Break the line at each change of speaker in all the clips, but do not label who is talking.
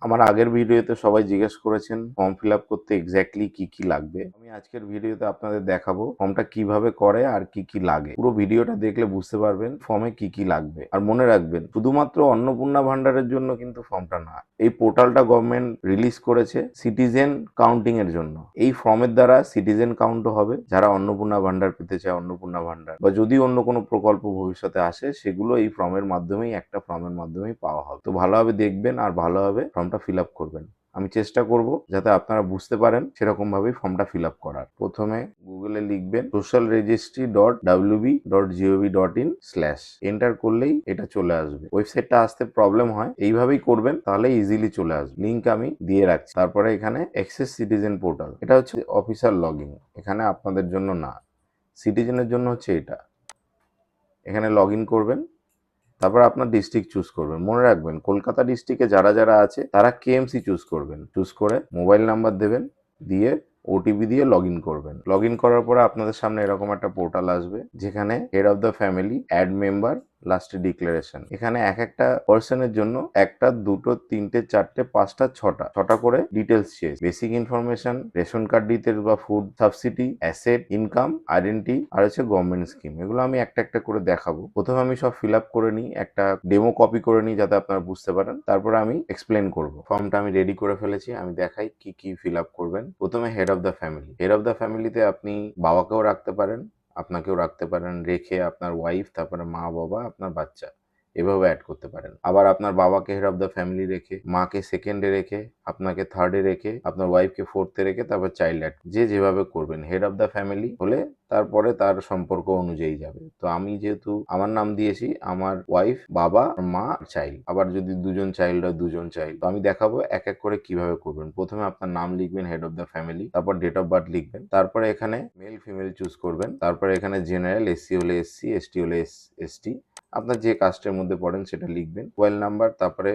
আমার আগের ভিডিওতে সবাই জিজ্ঞেস করেছেন ফর্ম ফিল আপ করতে এক্স্যাক্টলি কি কি লাগবে। আমি আজকের ভিডিওতে আপনাদের দেখাবো ফর্মটা কিভাবে করে আর কি কি লাগে। পুরো ভিডিওটা দেখলে বুঝতে পারবেন ফর্মে কি কি লাগবে। আর মনে রাখবেন শুধুমাত্র অন্নপূর্ণা ভান্ডারের জন্য কিন্তু ফর্মটা না, এই পোর্টালটা গভর্নমেন্ট রিলিজ করেছে সিটিজেন কাউন্টিং এর জন্য। এই ফর্মের দ্বারা সিটিজেন কাউন্টও হবে, যারা অন্নপূর্ণা ভান্ডার পেতে চায় অন্নপূর্ণা ভান্ডার, বা যদি অন্য কোনো প্রকল্প ভবিষ্যতে আসে সেগুলো এই ফর্মের মাধ্যমেই, একটা ফর্মের মাধ্যমেই পাওয়া হবে। তো ভালোভাবে দেখবেন আর ভালোভাবে ফর্মটা ফিল আপ করবেন। আমি চেষ্টা করব যাতে আপনারা বুঝতে পারেন সেরকম ভাবেই ফর্মটা ফিল আপ করার। প্রথমে গুগলে লিখবেন socialregistry.wb.gov.in/ এন্টার করলেই এটা চলে আসবে। ওয়েবসাইটটা আসতে প্রবলেম হয়, এইভাবেই করবেন তাহলে ইজিলি চলে আসবে। লিংক আমি দিয়ে রাখছি। তারপরে এখানে অ্যাক্সেস সিটিজেন পোর্টাল, এটা হচ্ছে অফিসার লগইন, এখানে আপনাদের জন্য না, সিটিজেনের জন্য হচ্ছে এটা। এখানে লগ ইন করবেন, তারপর আপনার ডিস্ট্রিক্ট চুজ করবেন। মনে রাখবেন কলকাতা ডিস্ট্রিক্টে যারা যারা আছে তারা কেএমসি চুজ করবেন। চুজ করে মোবাইল নাম্বার দেবেন, দিয়ে ওটিপি দিয়ে লগ ইন করবেন। লগ ইন করার পরে আপনাদের সামনে এরকম একটা পোর্টাল আসবে, যেখানে head of the family, add member, লাস্টে ডিক্লারেশন। এখানে এক একটা পার্সনের জন্য একটা, দুটো, তিনটে, চারটে, পাঁচটা, ছটা করে ডিটেলস চেয়েছে। Basic information, ration card details বা food subsidy, asset, income, identity, আর হচ্ছে গভর্নমেন্ট স্কিম। এগুলো আমি একটা একটা করে দেখাবো। প্রথমে আমি সব ফিল আপ করে নিই, একটা ডেমো কপি করে নিই যাতে আপনারা বুঝতে পারেন, তারপরে আমি এক্সপ্লেন করব। ফর্মটা আমি রেডি করে ফেলেছি, আমি দেখাই কি কি ফিল আপ করবেন। প্রথমে head of the family. Head of the ফ্যামিলিতে আপনি বাবাকেও রাখতে পারেন, আপনাকেও রাখতে পারেন, রেখে আপনার ওয়াইফ, তারপরে মা, বাবা, আপনার বাচ্চা, এভাবে অ্যাড করতে পারেন। আবার আপনার বাবাকে হেড অফ দ্য ফ্যামিলি রেখে, মাকে সেকেন্ডে রেখে, আপনাকে থার্ডে রেখে, আপনার ওয়াইফকে ফোর্থে রেখে, তারপর চাইল্ড অ্যাড, যে যেভাবে করবেন। হেড অফ দ্য ফ্যামিলি হলে তারপরে তার সম্পর্ক অনুযায়ী যাবে। তো আমি যেহেতু আমার নাম দিয়েছি, আমার ওয়াইফ, বাবা, মা, চাইল্ড। আবার যদি দুজন চাইল্ড হয়, দুজন চাইল্ড। তো আমি দেখাবো এক এক করে কিভাবে করবেন। প্রথমে আপনার নাম লিখবেন, হেড অফ দ্য ফ্যামিলি, তারপর ডেট অফ বার্থ লিখবেন, তারপরে এখানে মেল ফিমেল চুজ করবেন, তারপরে এখানে জেনারেল, এসসি হলে এসসি, এসটি হলে এসটি, আপনার যে কাস্টের মধ্যে পড়েন সেটা লিখবেন। মোবাইল নাম্বার, তারপরে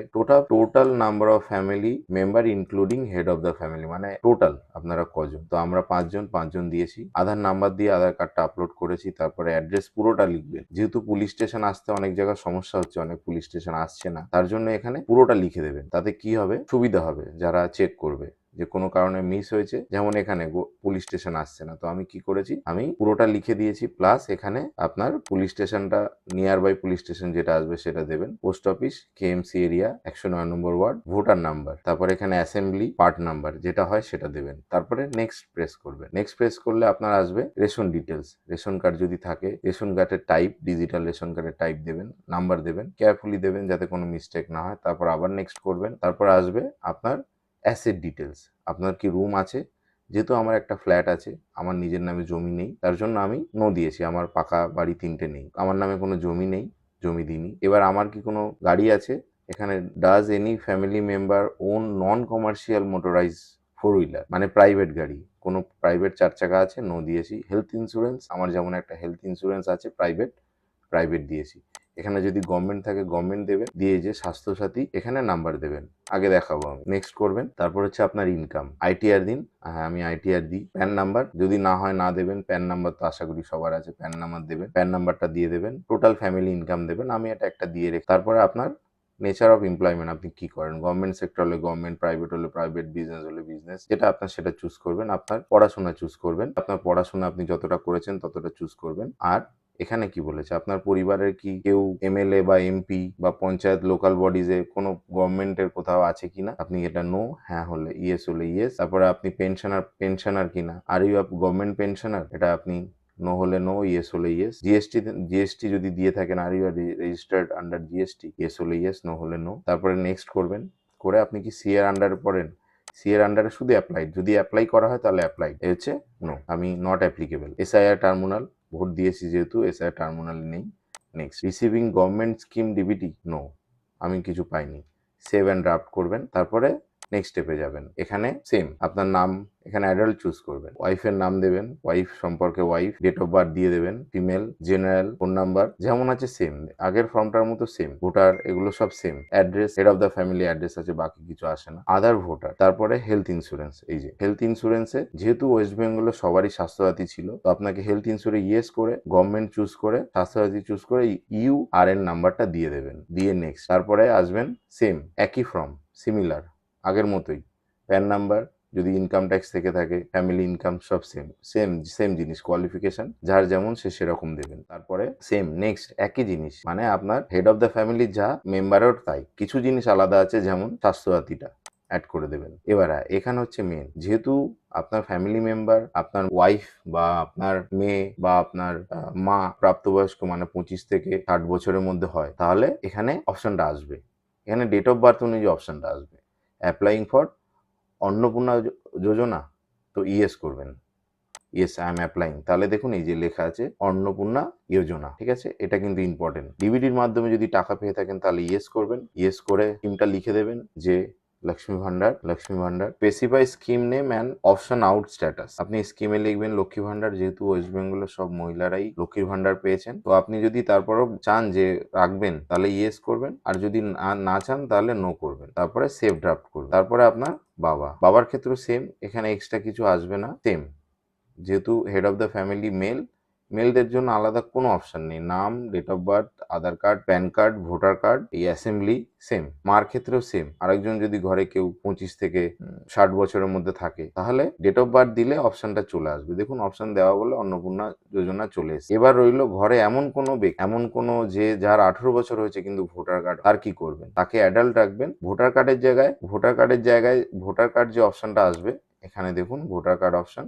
total number of family member including head of the family, মানে টোটাল আপনারা কজন। তো আমরা পাঁচজন দিয়েছি। আধার নাম্বার দিয়ে আধার কার্ডটা আপলোড করেছি। তারপরে অ্যাড্রেস পুরোটা লিখবেন। যেহেতু পুলিশ স্টেশন আসতে অনেক জায়গায় সমস্যা হচ্ছে, অনেক পুলিশ স্টেশন আসছে না, তার জন্য এখানে পুরোটা লিখে দেবেন। তাতে কি হবে, সুবিধা হবে যারা চেক করবে যে কোনো কারণে মিস হয়েছে। যেমন এখানে পুলিশ স্টেশন আসছে না, তো আমি কি করেছি, আমি পুরোটা লিখে দিয়েছি। প্লাস এখানে আপনার পুলিশ স্টেশনটা, নিয়ার বাই পুলিশ স্টেশন যেটা আসবে সেটা দেবেন। পোস্ট অফিস, কেএমসি এরিয়া, 109 নম্বর ওয়ার্ড, ভোটার নাম্বার, তারপর এখানে অ্যাসেম্বলি পার্ট নাম্বার যেটা হয় সেটা দেবেন। তারপরে নেক্সট প্রেস করবেন। নেক্সট প্রেস করলে আপনার আসবে রেশন ডিটেলস। রেশন কার্ড যদি থাকে, রেশন কার্ডের টাইপ, ডিজিটাল রেশন কার্ডের টাইপ দেবেন, নাম্বার দেবেন, কেয়ারফুলি দেবেন যাতে কোনো মিস্টেক না হয়। তারপর আবার নেক্সট করবেন। তারপর আসবে আপনার অ্যাসেট ডিটেলস, আপনার কি রুম আছে। যেহেতু আমার একটা ফ্ল্যাট আছে, আমার নিজের নামে জমি নেই, তার জন্য আমি নো দিয়েছি। আমার পাকা বাড়ি 3টে নেই, আমার নামে কোনো জমি নেই, জমি দিইনি। এবার আমার কি কোনো গাড়ি আছে, এখানে does any family member own non commercial motorise 4 wheeler, মানে প্রাইভেট গাড়ি, কোনো প্রাইভেট 4 চাকা আছে, নো দিয়েছি। হেলথ ইন্স্যুরেন্স, আমার যেমন একটা হেলথ ইন্স্যুরেন্স আছে প্রাইভেট দিয়েছি। এখানে যদি গভর্নমেন্ট থাকে গভর্নমেন্ট দেবেন, দিয়ে যে স্বাস্থ্যসাথী এখানে নাম্বার দেবেন। আগে দেখাবো আমি, নেক্সট করবেন। তারপর হচ্ছে আপনার ইনকাম, আইটিআর দিন। হ্যাঁ, আমি আইটিআর দিই। প্যান নাম্বার যদি না হয় না দেবেন, প্যান নাম্বার তো আশা করি সবার আছে, প্যান নাম্বার দেবেন, প্যান নাম্বারটা দিয়ে দেবেন। টোটাল ফ্যামিলি ইনকাম দেবেন, আমি এটা একটা দিয়ে রেখে। তারপরে আপনার নেচার অফ এমপ্লয়মেন্ট, আপনি কি করেন, গভর্নমেন্ট সেক্টর হলে গভর্নমেন্ট, প্রাইভেট হলে প্রাইভেট, বিজনেস হলে বিজনেস, যেটা আপনার সেটা চুজ করবেন। আপনার পড়াশোনা চুজ করবেন, আপনার পড়াশোনা আপনি যতটা করেছেন ততটা চুজ করবেন। আর এখানে কি বলেছে, আপনার পরিবারের কি কেউ এমএলএ বা এমপি বা পঞ্চায়েত, লোকাল বডিজে কোনো গভর্নমেন্টের কোথাও আছে কিনা, আপনি এটা নো, হ্যাঁ হলে ইয়েস, হলে ইয়েস। তারপরে আপনি পেনশনার কিনা, আর ইউ গভর্নমেন্ট পেনশনার, এটা আপনি নো হলে নো, ইয়েস হলে ইয়েস। জিএসটি যদি দিয়ে থাকেন, আর are you registered under GST, yes হলে ইয়েস, নো হলে নো। তারপরে নেক্সট করবেন। করে আপনি কি সি এর আন্ডারে পড়েন, সি এর আন্ডারে শুধু অ্যাপ্লাইড, যদি অ্যাপ্লাই করা হয় তাহলে অ্যাপ্লাইড, এ হচ্ছে নো, আমি not applicable. SIR terminal, vote দিয়েছি যেহেতু এসআইআর টার্মিনাল নেই। Next, receiving government scheme DBT, no, আমি কিছু পাইনি। সেভ অ্যান্ড ড্রাফট করবেন। তারপরে নেক্সট স্টেপে যাবেন। এখানে সেম আপনার নাম, এখানে অ্যাডাল্ট চুজ করবেন, ওয়াইফের নাম দেবেন, ওয়াইফ সম্পর্কে ওয়াইফ, ডেট অফ বার্থ দিয়ে দেবেন, ফিমেল, জেনারেল, ফোন নাম্বার যেমন আছে সেম, আগের ফর্মটার মতো সেম, ভোটার এগুলো সব same, address, head of the family address আছে, বাকি কিছু আসে না। আদার ভোটার, তারপরে হেলথ ইন্স্যুরেন্স, এই যে হেলথ ইন্স্যুরেন্সে যেহেতু ওয়েস্ট বেঙ্গলে সবারই স্বাস্থ্যসাথী ছিল, তো আপনাকে হেলথ ইন্স্যুরেন্স ইয়েস করে, গভর্নমেন্ট চুজ করে, স্বাস্থ্যসাথী চুজ করে, ইউ আর এন নাম্বারটা দিয়ে দেবেন, দিয়ে নেক্সট। তারপরে আসবেন সেম একই ফর্ম, সিমিলার, আগের মতোই। প্যান নাম্বার, যদি ইনকাম ট্যাক্স থেকে থাকে, ফ্যামিলি ইনকাম সব সেম সেম সেম জিনিস, কোয়ালিফিকেশন যার যেমন সে সেরকম দেবেন। তারপরে সেম নেক্সট একই জিনিস, মানে আপনার হেড অফ দ্য ফ্যামিলি যা, মেম্বারও তাই, কিছু জিনিস আলাদা আছে, যেমন স্বাস্থ্যসাথীটা অ্যাড করে দেবেন। এবার এখানে হচ্ছে মেন, যেহেতু আপনার ফ্যামিলি মেম্বার, আপনার ওয়াইফ বা আপনার মেয়ে বা আপনার মা প্রাপ্তবয়স্ক, মানে 25 থেকে 60 বছরের মধ্যে হয়, তাহলে এখানে অপশনটা আসবে, এখানে ডেট অফ বার্থ অনুযায়ী অপশনটা আসবে। অ্যাপ্লাইং ফর অন্নপূর্ণা যোজনা, তো ইয়েস করবেন, ইয়েস আই এম অ্যাপ্লাইং। তাহলে দেখুন এই যে লেখা আছে অন্নপূর্ণা যোজনা, ঠিক আছে, এটা কিন্তু ইম্পর্টেন্ট। ডিবিটির মাধ্যমে যদি টাকা পেয়ে থাকেন তাহলে ইয়েস করবেন, ইয়েস করে স্কিমটা লিখে দেবেন যে Lakshmi Bhandar, Lakshmi Bhandar, specify scheme name and option out status. আপনি স্কিমে লিখবেন লক্ষ্মী ভান্ডার, যেহেতু ওয়েস্ট বেঙ্গলের সব মহিলারাই লক্ষ্মীর ভান্ডার পেয়েছেন, তো আপনি যদি তারপরও চান যে রাখবেন তাহলে ইয়েস করবেন, আর যদি না চান তাহলে নো করবেন। তারপরে সেভ ড্রাফট করবেন। তারপরে আপনার বাবার ক্ষেত্রেও সেম, এখানে এক্সট্রা কিছু আসবে না, সেম, যেহেতু হেড অফ দ্য ফ্যামিলি মেলদের জন্য আলাদা কোনো অপশন নেই, নাম, date of birth, Aadhaar card, PAN card, voter card, এই অ্যাসেম্বলি সেম। মার ক্ষেত্রেও সেম, আরেকজন যদি ঘরে কেউ 25 থেকে 60 বছরের মধ্যে থাকে, তাহলে ডেট অফ বার্থ দিলে অপশনটা চলে আসবে। দেখুন অপশন দেওয়া বলে অন্নপূর্ণা যোজনা চলে এসেছে। এবার রইল ঘরে এমন কোনো যে যার 18 বছর হয়েছে কিন্তু ভোটার কার্ড, তার কি করবেন? তাকে অ্যাডাল্ট রাখবেন। ভোটার কার্ড যে অপশনটা আসবে, এখানে দেখুন ভোটার কার্ড অপশন,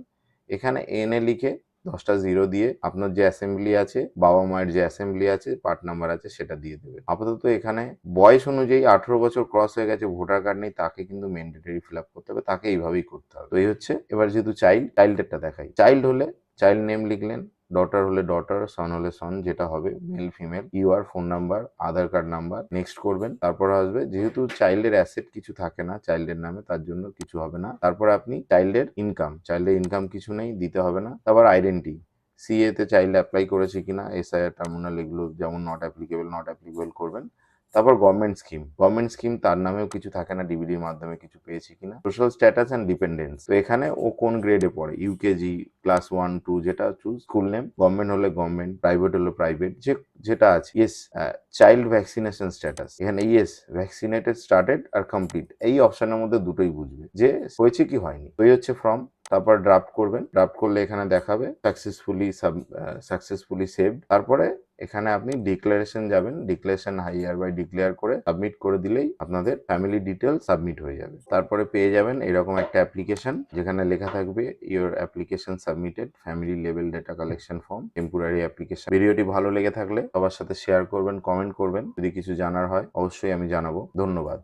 এখানে এনএ লিখে 10টা জিরো দিয়ে আপনার যে অ্যাসেম্বলি আছে, বাবা মায়ের যে অ্যাসেম্বলি আছে, পার্ট নাম্বার আছে, সেটা দিয়ে দেবেন। আপাতত এখানে বয়স অনুযায়ী 18 বছর ক্রস হয়ে গেছে, ভোটার কার্ড নেই, তাকে কিন্তু ম্যান্ডেটরি ফিল আপ করতে হবে, তাকে এইভাবেই করতে হবে। তো এই হচ্ছে, এবার যেহেতু চাইল্ডেরটা দেখাই। চাইল্ড হলে চাইল্ড নেম লিখলেন, ডটার হলে ডটার, সন হলে সন, যেটা হবে male female, UR, phone number, Aadhaar card number, next করবেন। তারপর আসবে, যেহেতু চাইল্ডের অ্যাসেট কিছু থাকে না চাইল্ডের নামে, তার জন্য কিছু হবে না। তারপর আপনি চাইল্ডের ইনকাম কিছু নেই, দিতে হবে না। তারপর আইডেন্টি, সিএ তে চাইল্ড অ্যাপ্লাই করেছে কিনা, এসআইআর, টার্মিনাল, এগুলো যেমন নট অ্যাপ্লিকেবল করবেন। তারপর গভর্নমেন্ট স্কিম তার নামেও কিছু থাকে না, ডিবিডির মাধ্যমে কিছু পেয়েছি কিনা। সোশ্যাল স্ট্যাটাস অ্যান্ড ডিপেন্ডেন্স, তো এখানে ও কোন গ্রেডে পড়ে, ইউকেজি, ক্লাস 1, 2, যেটা চুজ। স্কুল নেম, গভর্নমেন্ট হলে গভর্নমেন্ট, প্রাইভেট হলে প্রাইভেট, যেটা আছে। ইয়েস, চাইল্ড ভ্যাকসিনেশন স্ট্যাটাস, এখানে ইয়েস, ভ্যাকসিনেটেড, স্টার্টেড আর কমপ্লিট, এই অপশনের মধ্যে দুটোই বুঝবে যে হয়েছে কি হয়নি। তো এই হচ্ছে ফর্ম। তারপর ড্রাফট করবেন, ড্রাফট করলে এখানে দেখাবে সাকসেসফুলি সেভড। তারপরে এখানে আপনি ডিক্লারেশন যাবেন, ডিক্লারেশন হাইয়ার বাই ডিক্লেয়ার করে সাবমিট করে দিলেই আপনাদের ফ্যামিলি ডিটেল সাবমিট হয়ে যাবে। তারপরে পেয়ে যাবেন এরকম একটা অ্যাপ্লিকেশন, যেখানে লেখা থাকবে your application submitted, family level data collection form, temporary application. ভিডিওটি ভালো লেগে থাকলে সবার সাথে শেয়ার করবেন, কমেন্ট করবেন। যদি কিছু জানার হয় অবশ্যই আমি জানাবো। ধন্যবাদ।